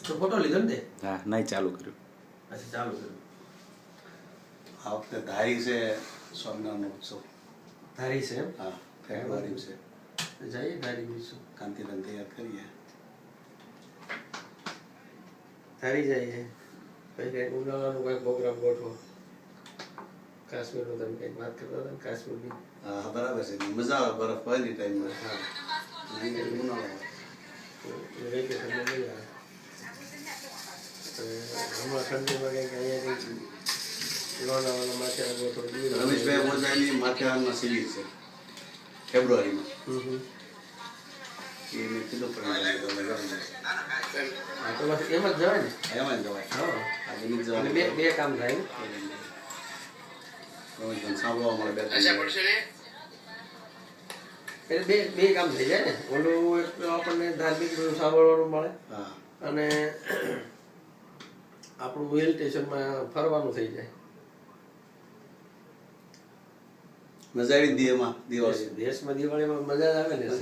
તો ફોટો લીધો ને તે? હા નહીં ચાલુ કર્યું. અચ્છા ચાલુ કર્યું. આ વખતે ધારી છે સ્વામિનારાયણ ઉત્સવ. ધારી છે એમ? હા ફેબ્રુઆરી છે. જઈએ ધારી બીજું કાંતિલાલ તૈયાર કરીએ. ધારી જઈએ પછી કંઈક ઉનાળાનો કંઈક પ્રોગ્રામ ગોઠવો. કાશ્મીરનો તમે કંઈક વાત કરતા હતા ને કાશ્મીરની. હા બરાબર છે મજા આવે બરફ હોય ને ટાઈમમાં. હા ઉનાળો વેકેશનમાં નહીં આવે. હમણાં ઠંડીમાં કંઈક અહીંયા કંઈક લોનાવાલા માથેરાન ગોઠવો. રમેશભાઈ મોજાની માથેરાનમાં શિબિર છે ફેબ્રુઆરીમાં. એ મેં કીધું પણ હા તો બસ એમ જ જવાય ને. એમાં જ જવાય. હા આજે નહીં એટલે જવાનું. બે કામ થાય ને. રમેશભાઈ સાંભળવા મળે બે એટલે બે કામ થઈ જાય ને. ઓલું એક આપણને ધાર્મિક બધું સાંભળવાનું મળે હા અને આપણું હિલ સ્ટેશનમાં ફરવાનું થઈ જાય. મજા આવી દીવામાં દિવાળી. દેશમાં દિવાળીમાં મજા જ આવે ને.